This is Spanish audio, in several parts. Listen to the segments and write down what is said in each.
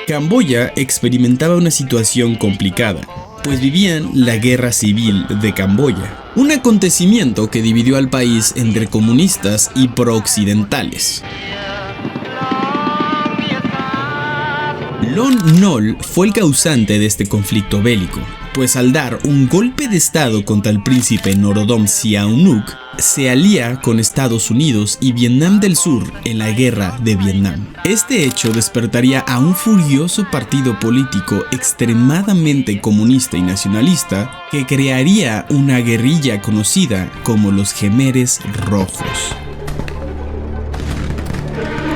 Camboya experimentaba una situación complicada, pues vivían la Guerra Civil de Camboya, un acontecimiento que dividió al país entre comunistas y pro-occidentales. Lon Nol fue el causante de este conflicto bélico, pues al dar un golpe de estado contra el príncipe Norodom Sihanouk, se alía con Estados Unidos y Vietnam del Sur en la Guerra de Vietnam. Este hecho despertaría a un furioso partido político extremadamente comunista y nacionalista que crearía una guerrilla conocida como los Khmeres Rojos.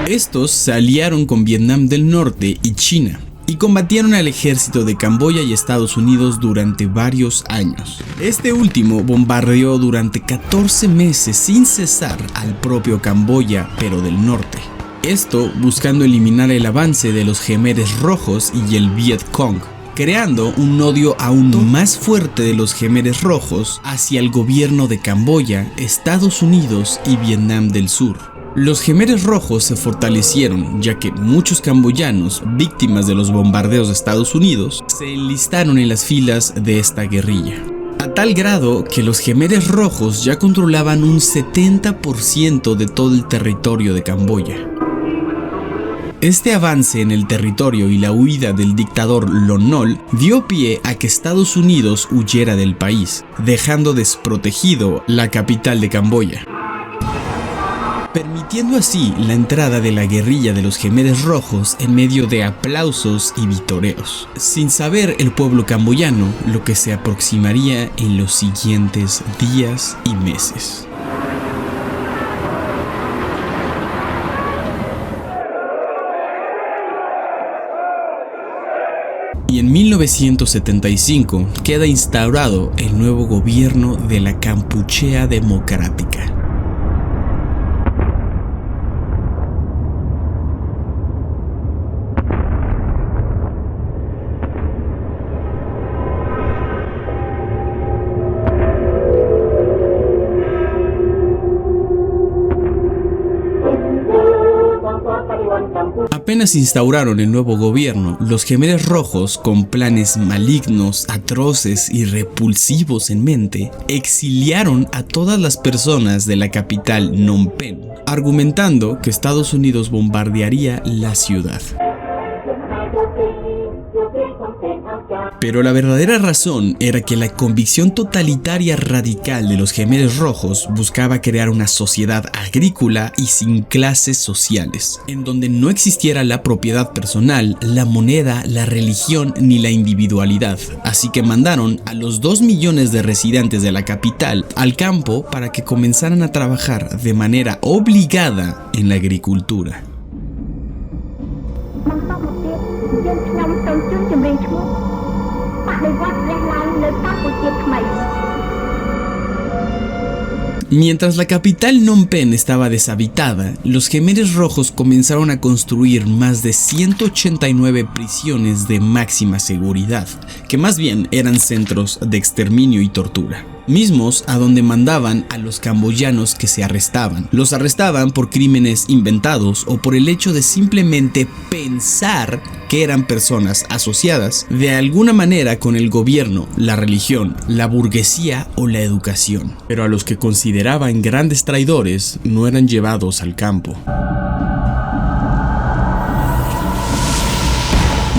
Estos se aliaron con Vietnam del Norte y China, y combatieron al ejército de Camboya y Estados Unidos durante varios años. Este último bombardeó durante 14 meses sin cesar al propio Camboya, pero del norte. Esto buscando eliminar el avance de los Khmeres Rojos y el Viet Cong, creando un odio aún más fuerte de los Khmeres Rojos hacia el gobierno de Camboya, Estados Unidos y Vietnam del Sur. Los Khmeres Rojos se fortalecieron, ya que muchos camboyanos, víctimas de los bombardeos de Estados Unidos, se enlistaron en las filas de esta guerrilla. A tal grado que los Khmeres Rojos ya controlaban un 70% de todo el territorio de Camboya. Este avance en el territorio y la huida del dictador Lon Nol dio pie a que Estados Unidos huyera del país, dejando desprotegido la capital de Camboya, permitiendo así la entrada de la guerrilla de los Khmeres Rojos en medio de aplausos y vitoreos, sin saber el pueblo camboyano lo que se aproximaría en los siguientes días y meses. Y en 1975 queda instaurado el nuevo gobierno de la Kampuchea Democrática. Apenas instauraron el nuevo gobierno, los Khmeres Rojos, con planes malignos, atroces y repulsivos en mente, exiliaron a todas las personas de la capital Phnom Penh, argumentando que Estados Unidos bombardearía la ciudad. Pero la verdadera razón era que la convicción totalitaria radical de los Khmeres Rojos buscaba crear una sociedad agrícola y sin clases sociales, en donde no existiera la propiedad personal, la moneda, la religión ni la individualidad. Así que mandaron a los 2 millones de residentes de la capital al campo para que comenzaran a trabajar de manera obligada en la agricultura. Mientras la capital Phnom Penh estaba deshabitada, los Khmeres Rojos comenzaron a construir más de 189 prisiones de máxima seguridad, que más bien eran centros de exterminio y tortura, mismos a donde mandaban a los camboyanos que se arrestaban. Los arrestaban por crímenes inventados o por el hecho de simplemente pensar que eran personas asociadas de alguna manera con el gobierno, la religión, la burguesía o la educación. Pero a los que consideraban grandes traidores no eran llevados al campo.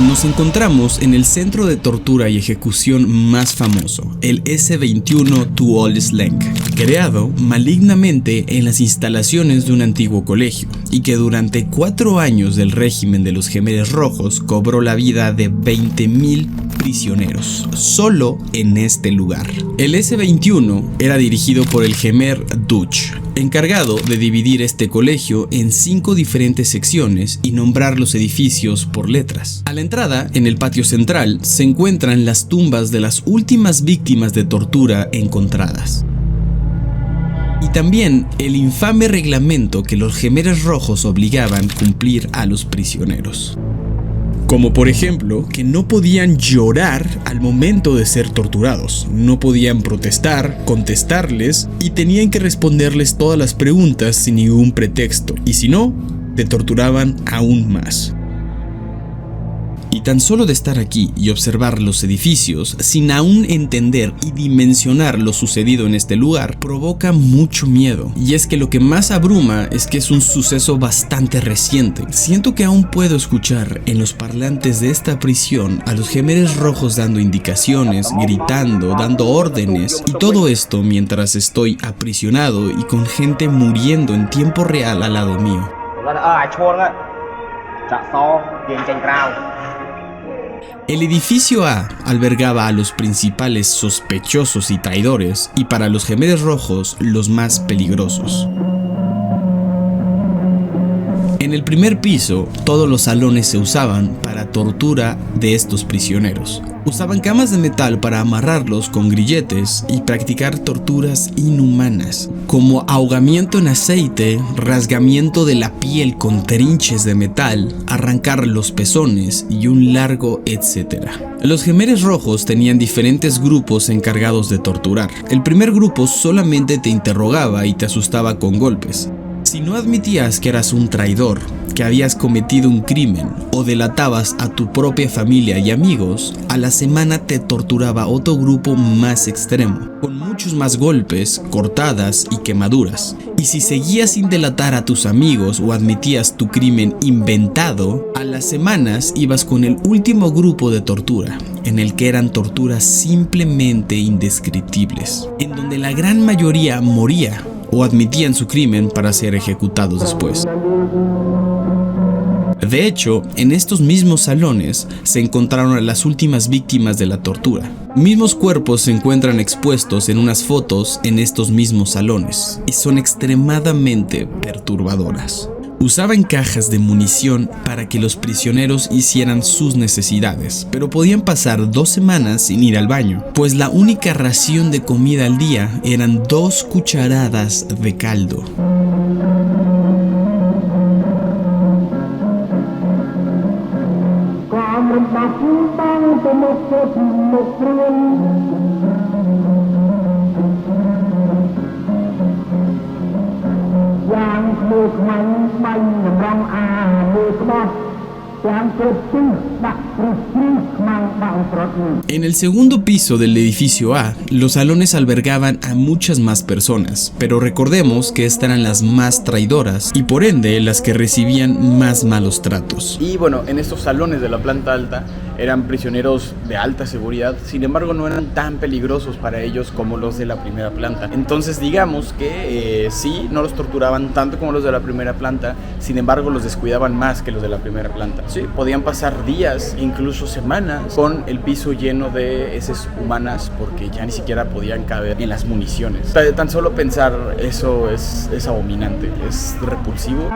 Nos encontramos en el centro de tortura y ejecución más famoso, el S-21 Tuol Sleng, creado malignamente en las instalaciones de un antiguo colegio y que durante 4 años del régimen de los Khmeres Rojos cobró la vida de 20.000 prisioneros, solo en este lugar. El S-21 era dirigido por el Khmer Duch, encargado de dividir este colegio en 5 diferentes secciones y nombrar los edificios por letras. A la entrada, en el patio central, se encuentran las tumbas de las últimas víctimas de tortura encontradas. Y también el infame reglamento que los Khmeres Rojos obligaban a cumplir a los prisioneros. Como por ejemplo, que no podían llorar al momento de ser torturados, no podían protestar, contestarles y tenían que responderles todas las preguntas sin ningún pretexto, y si no, te torturaban aún más. Y tan solo de estar aquí y observar los edificios, sin aún entender y dimensionar lo sucedido en este lugar, provoca mucho miedo. Y es que lo que más abruma es que es un suceso bastante reciente. Siento que aún puedo escuchar en los parlantes de esta prisión a los Gemeres Rojos dando indicaciones, gritando, dando órdenes, y todo esto mientras estoy aprisionado y con gente muriendo en tiempo real al lado mío. El edificio A albergaba a los principales sospechosos y traidores, y para los Gemeres Rojos, los más peligrosos. En el primer piso, todos los salones se usaban para tortura de estos prisioneros. Usaban camas de metal para amarrarlos con grilletes y practicar torturas inhumanas, como ahogamiento en aceite, rasgamiento de la piel con trinches de metal, arrancar los pezones y un largo etcétera. Los Gemeres Rojos tenían diferentes grupos encargados de torturar. El primer grupo solamente te interrogaba y te asustaba con golpes. Si no admitías que eras un traidor, que habías cometido un crimen o delatabas a tu propia familia y amigos, a la semana te torturaba otro grupo más extremo, con muchos más golpes, cortadas y quemaduras. Y si seguías sin delatar a tus amigos o admitías tu crimen inventado, a las semanas ibas con el último grupo de tortura, en el que eran torturas simplemente indescriptibles, en donde la gran mayoría moría o admitían su crimen para ser ejecutados después. De hecho, en estos mismos salones se encontraron a las últimas víctimas de la tortura. Mismos cuerpos se encuentran expuestos en unas fotos en estos mismos salones y son extremadamente perturbadoras. Usaban cajas de munición para que los prisioneros hicieran sus necesidades, pero podían pasar 2 semanas sin ir al baño, pues la única ración de comida al día eran 2 cucharadas de caldo. En el segundo piso del edificio A, los salones albergaban a muchas más personas, pero recordemos que estas eran las más traidoras y por ende las que recibían más malos tratos. Y bueno, en estos salones de la planta alta eran prisioneros de alta seguridad, sin embargo no eran tan peligrosos para ellos como los de la primera planta. Entonces digamos que sí, no los torturaban tanto como los de la primera planta, sin embargo los descuidaban más que los de la primera planta. Sí, podían pasar días, incluso semanas, con el piso lleno de heces humanas porque ya ni siquiera podían caber en las municiones. Tan solo pensar eso es abominante, es repulsivo.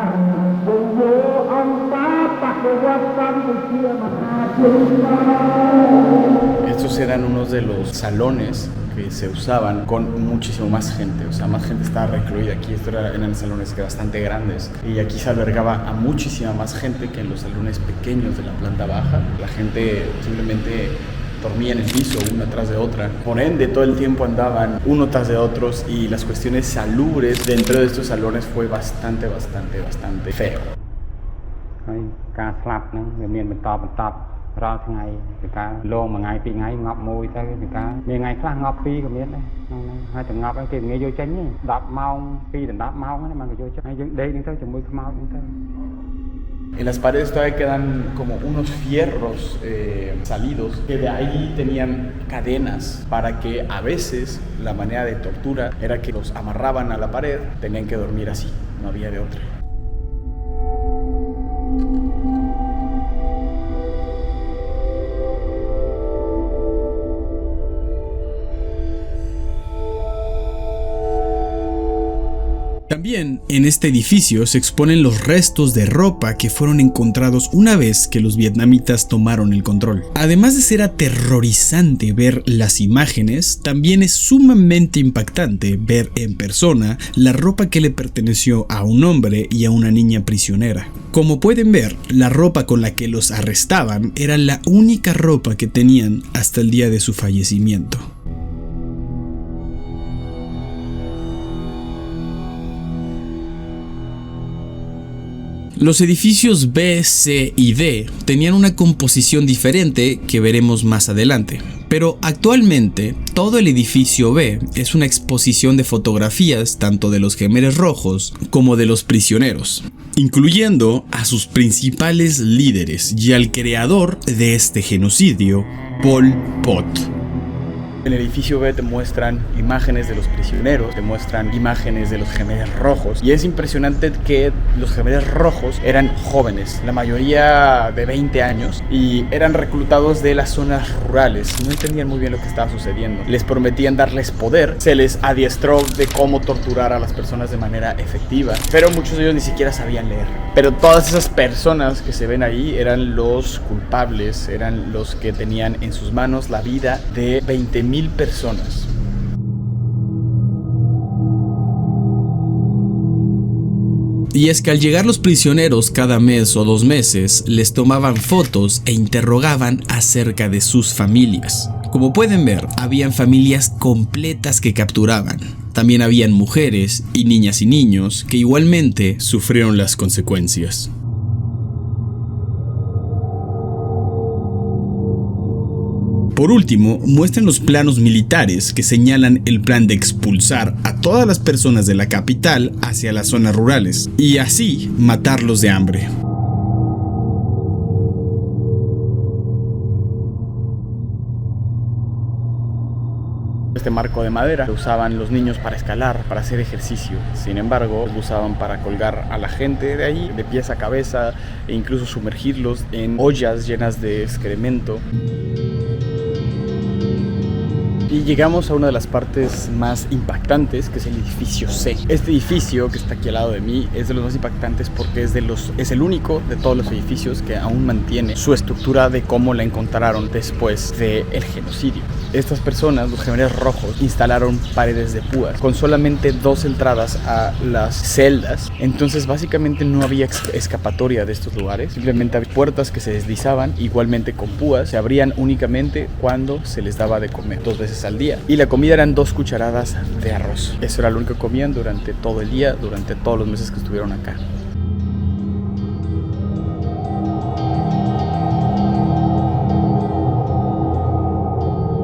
Estos eran unos de los salones que se usaban con muchísimo más gente, o sea, más gente estaba recluida aquí. Eran salones que bastante grandes y aquí se albergaba a muchísima más gente que en los salones pequeños de la planta baja. La gente simplemente dormía en el piso una tras de otra, por ende todo el tiempo andaban uno tras de otros y las cuestiones salubres dentro de estos salones fue bastante feo. រាល់ថ្ងៃពីការលងមួយថ្ងៃពីរថ្ងៃងាប់មួយទៅពីការមានថ្ងៃខ្លះងាប់ពីរក៏មានដែរហើយតែងាប់ហ្នឹងគេងាយយកចេញទេ10ម៉ោង2ដល់10ម៉ោងហ្នឹងมันក៏យកចេញហើយយើងដេកហ្នឹងទៅជាមួយខ្មោចហ្នឹងទៅ En las paredes todavía quedan como unos fierros salidos que de ahí tenían cadenas para que a veces la manera de tortura era que los amarraban a la pared, tenían que dormir así, no había de otra. También en este edificio se exponen los restos de ropa que fueron encontrados una vez que los vietnamitas tomaron el control. Además de ser aterrorizante ver las imágenes, también es sumamente impactante ver en persona la ropa que le perteneció a un hombre y a una niña prisionera. Como pueden ver, la ropa con la que los arrestaban era la única ropa que tenían hasta el día de su fallecimiento. Los edificios B, C y D tenían una composición diferente que veremos más adelante, pero actualmente todo el edificio B es una exposición de fotografías tanto de los Khmeres Rojos como de los prisioneros, incluyendo a sus principales líderes y al creador de este genocidio, Pol Pot. En el edificio B te muestran imágenes de los prisioneros, te muestran imágenes de los Khmeres Rojos, y es impresionante que los Khmeres Rojos eran jóvenes, la mayoría de 20 años, y eran reclutados de las zonas rurales. No entendían muy bien lo que estaba sucediendo. Les prometían darles poder, se les adiestró de cómo torturar a las personas de manera efectiva, pero muchos de ellos ni siquiera sabían leer. Pero todas esas personas que se ven ahí eran los culpables, eran los que tenían en sus manos la vida de 20.000 personas. Y es que al llegar los prisioneros cada mes o 2 meses, les tomaban fotos e interrogaban acerca de sus familias. Como pueden ver, habían familias completas que capturaban. También habían mujeres y niños que igualmente sufrieron las consecuencias. Por último, muestran los planos militares que señalan el plan de expulsar a todas las personas de la capital hacia las zonas rurales y así matarlos de hambre. Este marco de madera lo usaban los niños para escalar, para hacer ejercicio. Sin embargo, lo usaban para colgar a la gente de ahí, de pies a cabeza, e incluso sumergirlos en ollas llenas de excremento. Y llegamos a una de las partes más impactantes, que es el edificio C. Este edificio que está aquí al lado de mí es de los más impactantes porque es el único de todos los edificios que aún mantiene su estructura de cómo la encontraron después del genocidio. Estas personas, los Khmeres Rojos, instalaron paredes de púas con solamente 2 entradas a las celdas. Entonces básicamente no había escapatoria de estos lugares. Simplemente había puertas que se deslizaban, igualmente con púas. Se abrían únicamente cuando se les daba de comer 2 veces al día. Y la comida eran 2 cucharadas de arroz. Eso era lo único que comían durante todo el día, durante todos los meses que estuvieron acá.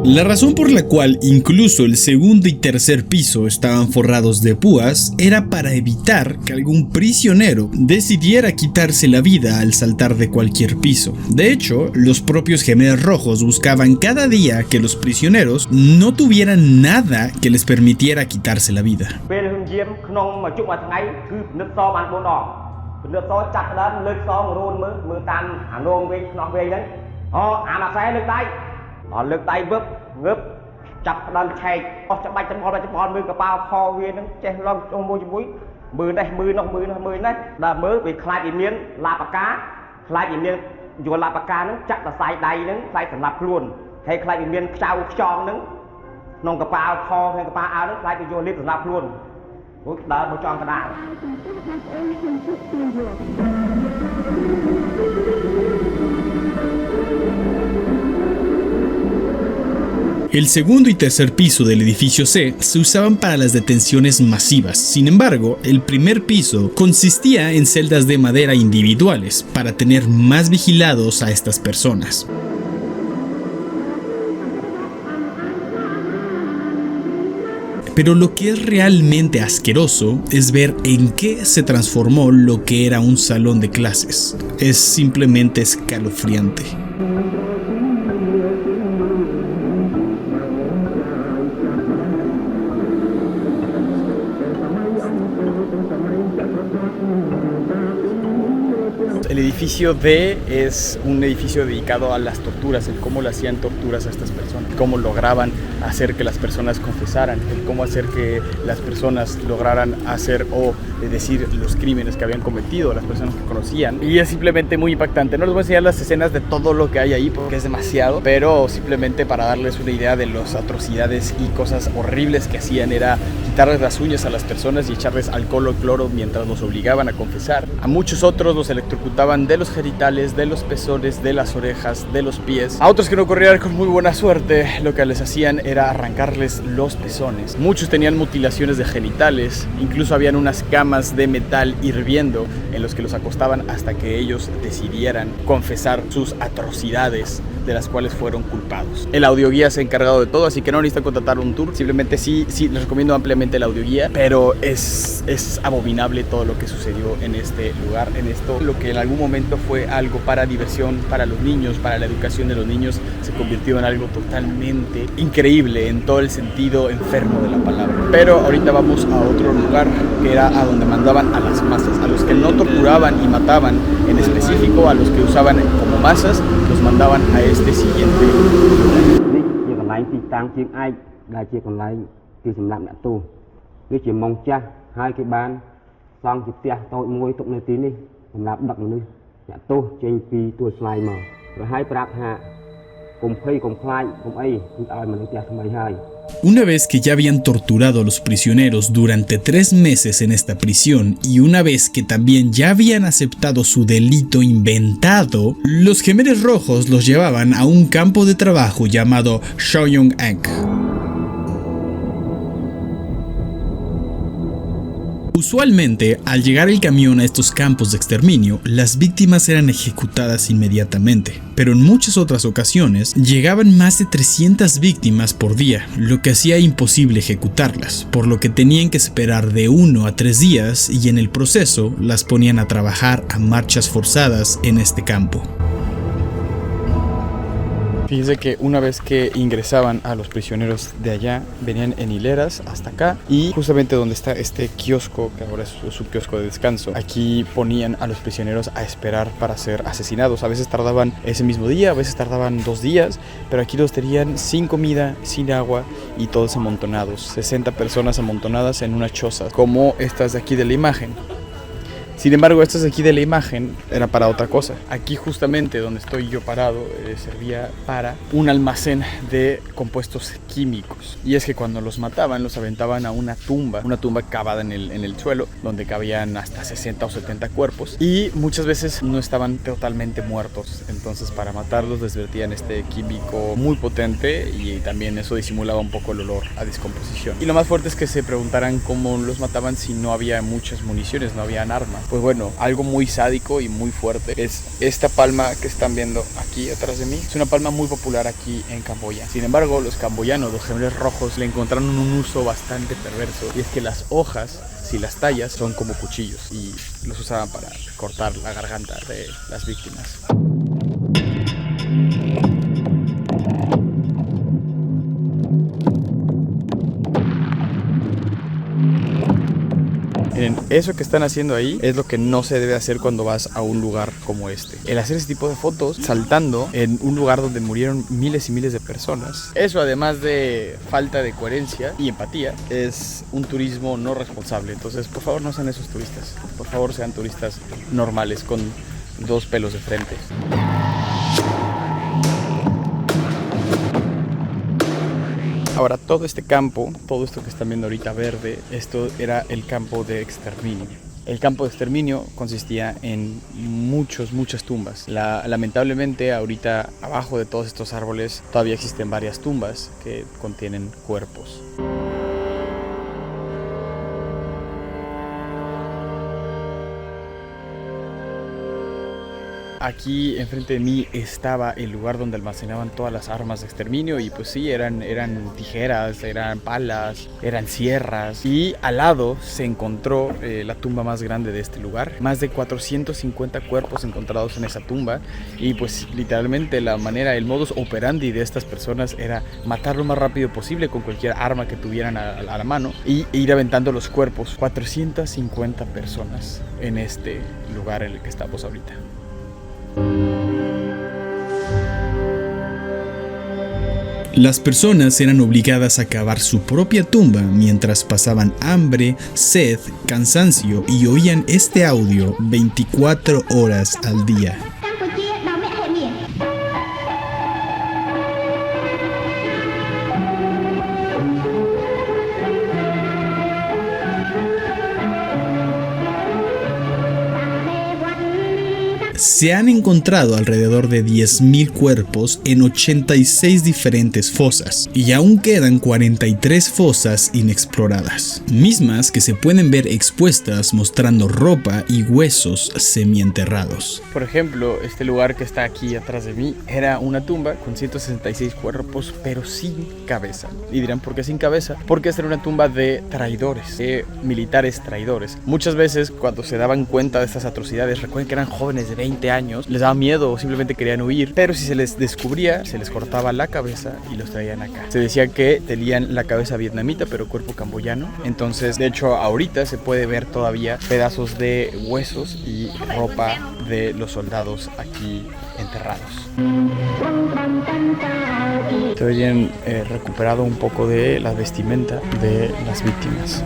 La razón por la cual incluso el segundo y tercer piso estaban forrados de púas era para evitar que algún prisionero decidiera quitarse la vida al saltar de cualquier piso. De hecho, los propios Khmeres Rojos buscaban cada día que los prisioneros no tuvieran nada que les permitiera quitarse la vida. El segundo y tercer piso del edificio C se usaban para las detenciones masivas. Sin embargo, el primer piso consistía en celdas de madera individuales para tener más vigilados a estas personas. Pero lo que es realmente asqueroso es ver en qué se transformó lo que era un salón de clases. Es simplemente escalofriante. El edificio D es un edificio dedicado a las torturas, el cómo le hacían torturas a estas personas, cómo lograban hacer que las personas confesaran, el cómo hacer que las personas lograran hacer o decir los crímenes que habían cometido, las personas que conocían. Y es simplemente muy impactante. No les voy a enseñar las escenas de todo lo que hay ahí porque es demasiado, pero simplemente para darles una idea de las atrocidades y cosas horribles que hacían era quitarles las uñas a las personas y echarles alcohol o cloro mientras los obligaban a confesar. A muchos otros los electrocutaban de los genitales, de los pezones, de las orejas, de los pies. A otros que no corrieran con muy buena suerte, lo que les hacían era arrancarles los pezones. Muchos tenían mutilaciones de genitales, incluso habían unas camas de metal hirviendo en los que los acostaban hasta que ellos decidieran confesar sus atrocidades de las cuales fueron culpados. El audioguía se ha encargado de todo, así que no necesitan contratar un tour. Simplemente sí, les recomiendo ampliamente el audioguía, pero es abominable todo lo que sucedió en este lugar, en esto. Lo que en algún momento fue algo para diversión, para los niños, para la educación de los niños, se convirtió en algo totalmente increíble en todo el sentido enfermo de la palabra. Pero ahorita vamos a otro lugar que era a donde mandaban a las masas, a los que no torturaban y mataban en específico, a los que usaban como masas, los mandaban a este siguiente Una vez que ya habían torturado a los prisioneros durante 3 meses en esta prisión y una vez que también ya habían aceptado su delito inventado, los Gemeres Rojos los llevaban a un campo de trabajo llamado Soyong-ek. Usualmente, al llegar el camión a estos campos de exterminio, las víctimas eran ejecutadas inmediatamente, pero en muchas otras ocasiones llegaban más de 300 víctimas por día, lo que hacía imposible ejecutarlas, por lo que tenían que esperar de 1 a 3 días y en el proceso las ponían a trabajar a marchas forzadas en este campo. Fíjense que una vez que ingresaban a los prisioneros de allá, venían en hileras hasta acá y justamente donde está este kiosco, que ahora es su kiosco de descanso, aquí ponían a los prisioneros a esperar para ser asesinados. A veces tardaban ese mismo día, a veces tardaban 2 días, pero aquí los tenían sin comida, sin agua y todos amontonados. 60 personas amontonadas en una choza, como estas de aquí de la imagen. Sin embargo, estas de aquí de la imagen era para otra cosa. Aquí justamente donde estoy yo parado servía para un almacén de compuestos químicos. Y es que cuando los mataban, los aventaban a una tumba cavada en el suelo, donde cabían hasta 60 o 70 cuerpos. Y muchas veces no estaban totalmente muertos. Entonces para matarlos les vertían este químico muy potente y también eso disimulaba un poco el olor a descomposición. Y lo más fuerte es que se preguntaran cómo los mataban si no había muchas municiones, no habían armas. Pues bueno, algo muy sádico y muy fuerte es esta palma que están viendo aquí atrás de mí. Es una palma muy popular aquí en Camboya. Sin embargo, los camboyanos, los Gemeres Rojos, le encontraron un uso bastante perverso. Y es que las hojas, si las tallas, son como cuchillos y los usaban para cortar la garganta de las víctimas. Miren, eso que están haciendo ahí es lo que no se debe hacer cuando vas a un lugar como este. El hacer ese tipo de fotos saltando en un lugar donde murieron miles y miles de personas. Eso, además de falta de coherencia y empatía, es un turismo no responsable. Entonces, por favor, no sean esos turistas. Por favor, sean turistas normales con 2 pelos de frente. Ahora, todo este campo, todo esto que están viendo ahorita verde, esto era el campo de exterminio. El campo de exterminio consistía en muchas tumbas. Lamentablemente, ahorita abajo de todos estos árboles todavía existen varias tumbas que contienen cuerpos. Aquí enfrente de mí estaba el lugar donde almacenaban todas las armas de exterminio y pues sí, eran tijeras, eran palas, eran sierras. Y al lado se encontró la tumba más grande de este lugar. Más de 450 cuerpos encontrados en esa tumba y pues literalmente el modus operandi de estas personas era matar lo más rápido posible con cualquier arma que tuvieran a la mano y ir aventando los cuerpos. 450 personas en este lugar en el que estamos ahorita. Las personas eran obligadas a cavar su propia tumba mientras pasaban hambre, sed, cansancio y oían este audio 24 horas al día. se han encontrado alrededor de 10.000 cuerpos en 86 diferentes fosas y aún quedan 43 fosas inexploradas, mismas que se pueden ver expuestas mostrando ropa y huesos semienterrados. Por ejemplo, este lugar que está aquí atrás de mí era una tumba con 166 cuerpos, pero sin cabeza. Y dirán, ¿por qué sin cabeza? Porque esta era una tumba de traidores, de militares traidores. Muchas veces cuando se daban cuenta de estas atrocidades, recuerden que eran jóvenes de 20 años, les daba miedo o simplemente querían huir, pero si se les descubría, se les cortaba la cabeza y los traían acá. Se decía que tenían la cabeza vietnamita, pero cuerpo camboyano. Entonces, de hecho, ahorita se puede ver todavía pedazos de huesos y ropa de los soldados aquí enterrados. Se habían recuperado un poco de la vestimenta de las víctimas.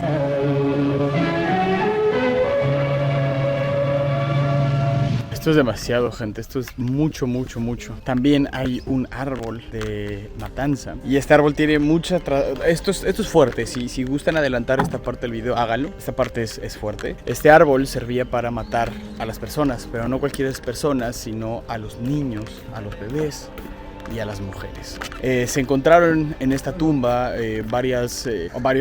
Esto es demasiado, gente. Esto es mucho, mucho, mucho. También hay un árbol de matanza. Y este árbol tiene mucha... Esto es fuerte. Si gustan adelantar esta parte del video, háganlo. Esta parte es fuerte. Este árbol servía para matar a las personas, pero no cualquier personas, sino a los niños, a los bebés y a las mujeres. Se encontraron en esta tumba varios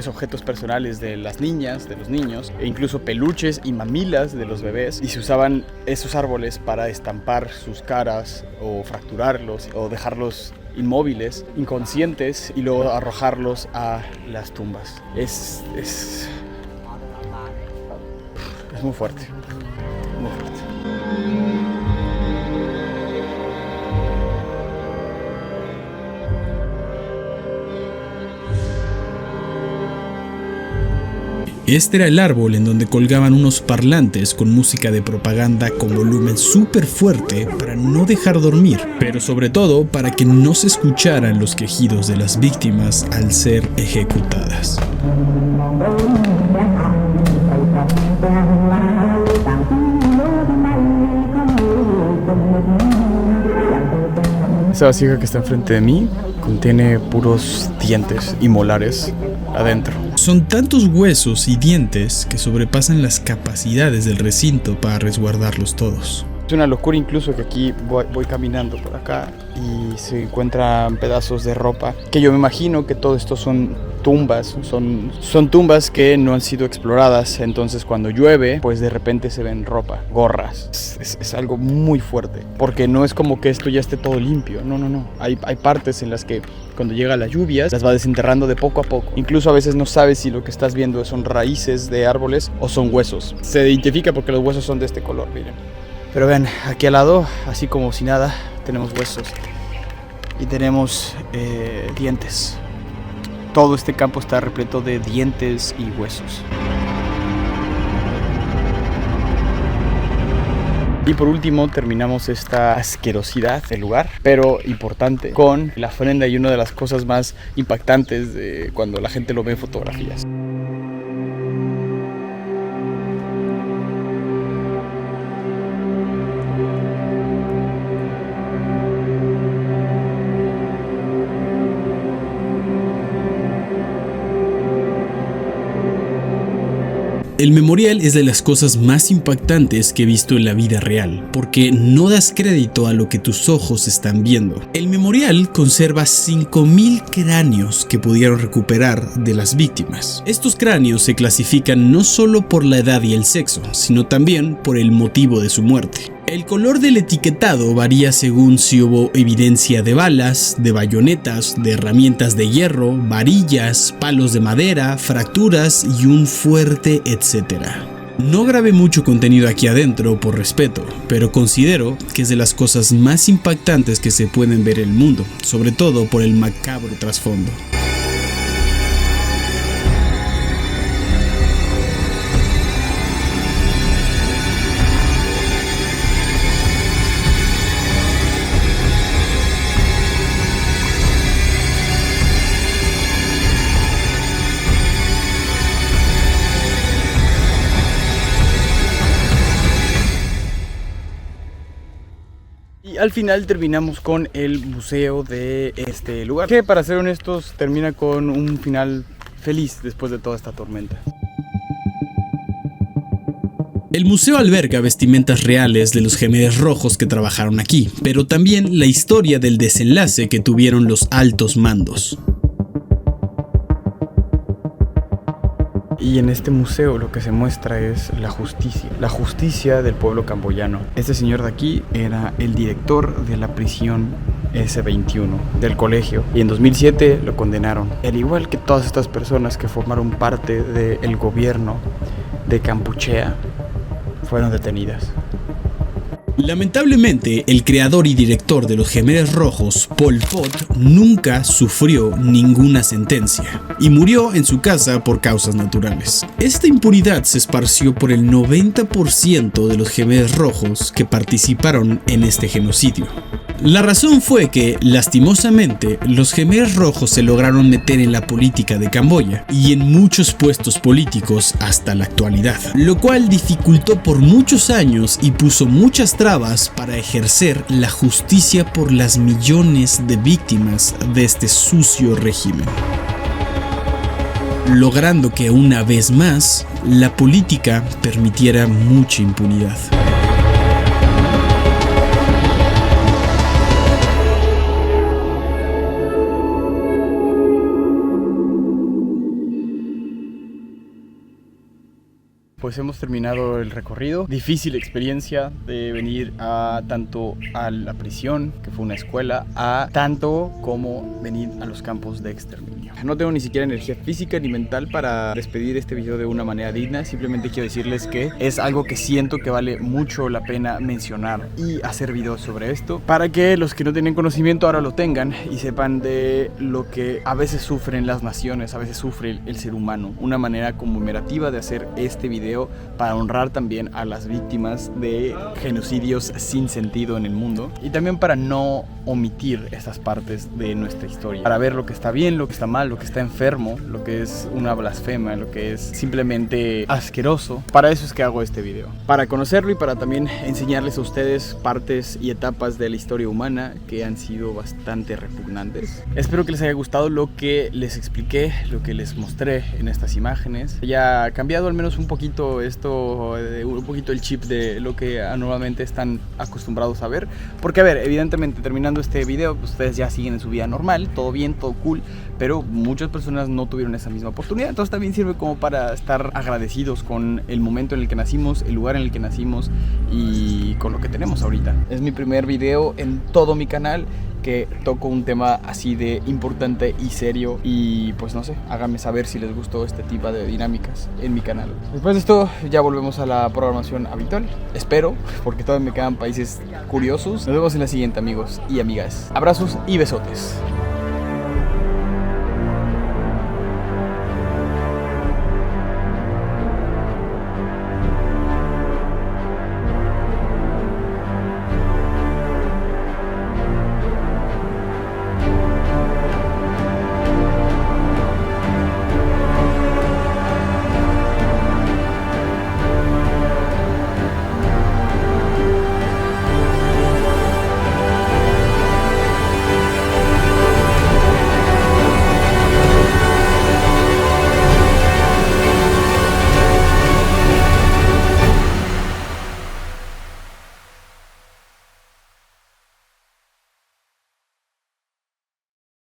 objetos personales de las niñas, de los niños, e incluso peluches y mamilas de los bebés, y se usaban esos árboles para estampar sus caras o fracturarlos o dejarlos inmóviles, inconscientes, y luego arrojarlos a las tumbas. Es muy fuerte, muy fuerte. Este era el árbol en donde colgaban unos parlantes con música de propaganda con volumen súper fuerte para no dejar dormir, pero sobre todo para que no se escucharan los quejidos de las víctimas al ser ejecutadas. Esta vasija que está enfrente de mí contiene puros dientes y molares adentro. Son tantos huesos y dientes que sobrepasan las capacidades del recinto para resguardarlos todos. Es una locura incluso que aquí voy caminando por acá y se encuentran pedazos de ropa, que yo me imagino que todo esto son tumbas, son tumbas que no han sido exploradas. Entonces cuando llueve, pues de repente se ven ropa, gorras. Es algo muy fuerte, porque no es como que esto ya esté todo limpio, no. Hay partes en las que cuando llega la lluvia las va desenterrando de poco a poco. Incluso a veces no sabes si lo que estás viendo son raíces de árboles o son huesos. Se identifica porque los huesos son de este color, miren. Pero vean, aquí al lado, así como si nada, tenemos huesos y tenemos dientes. Todo este campo está repleto de dientes y huesos. Y por último terminamos esta asquerosidad del lugar, pero importante, con la ofrenda y una de las cosas más impactantes de cuando la gente lo ve en fotografías. El memorial es de las cosas más impactantes que he visto en la vida real, porque no das crédito a lo que tus ojos están viendo. El memorial conserva 5.000 cráneos que pudieron recuperar de las víctimas. Estos cráneos se clasifican no solo por la edad y el sexo, sino también por el motivo de su muerte. El color del etiquetado varía según si hubo evidencia de balas, de bayonetas, de herramientas de hierro, varillas, palos de madera, fracturas y un fuerte etcétera. No grabé mucho contenido aquí adentro por respeto, pero considero que es de las cosas más impactantes que se pueden ver en el mundo, sobre todo por el macabro trasfondo. Y al final terminamos con el museo de este lugar, que para ser honestos termina con un final feliz después de toda esta tormenta. El museo alberga vestimentas reales de los Jemeres Rojos que trabajaron aquí, pero también la historia del desenlace que tuvieron los altos mandos. Y en este museo lo que se muestra es la justicia del pueblo camboyano. Este señor de aquí era el director de la prisión S21 del colegio y en 2007 lo condenaron. Al igual que todas estas personas que formaron parte del gobierno de Kampuchea, fueron detenidas. Lamentablemente, el creador y director de los Jemeres Rojos, Pol Pot, nunca sufrió ninguna sentencia y murió en su casa por causas naturales. Esta impunidad se esparció por el 90% de los Jemeres Rojos que participaron en este genocidio. La razón fue que, lastimosamente, los Jemeres Rojos se lograron meter en la política de Camboya y en muchos puestos políticos hasta la actualidad, lo cual dificultó por muchos años y puso muchas trabas para ejercer la justicia por las millones de víctimas de este sucio régimen, logrando que una vez más la política permitiera mucha impunidad. Pues hemos terminado el recorrido. Difícil experiencia de venir tanto a la prisión, que fue una escuela, tanto como venir a los campos de exterminio. No tengo ni siquiera energía física ni mental para despedir este video de una manera digna. Simplemente quiero decirles que es algo que siento que vale mucho la pena mencionar y hacer videos sobre esto, para que los que no tienen conocimiento ahora lo tengan y sepan de lo que a veces sufren las naciones, a veces sufre el ser humano. Una manera conmemorativa de hacer este video para honrar también a las víctimas de genocidios sin sentido en el mundo y también para no omitir estas partes de nuestra historia, para ver lo que está bien, lo que está mal, lo que está enfermo, lo que es una blasfema, lo que es simplemente asqueroso. Para eso es que hago este video, para conocerlo y para también enseñarles a ustedes partes y etapas de la historia humana que han sido bastante repugnantes. Espero que les haya gustado lo que les expliqué, lo que les mostré en estas imágenes. Ya ha cambiado al menos un poquito un poquito el chip de lo que normalmente están acostumbrados a ver, porque a ver, evidentemente terminando este video pues, ustedes ya siguen en su vida normal, todo bien, todo cool, pero muchas personas no tuvieron esa misma oportunidad. Entonces también sirve como para estar agradecidos con el momento en el que nacimos, el lugar en el que nacimos y con lo que tenemos ahorita. Es mi primer video en todo mi canal que toco un tema así de importante y serio y pues no sé, háganme saber si les gustó este tipo de dinámicas en mi canal. Después de esto ya volvemos a la programación habitual, espero, porque todavía me quedan países curiosos. Nos vemos en la siguiente, amigos y amigas. Abrazos y besotes.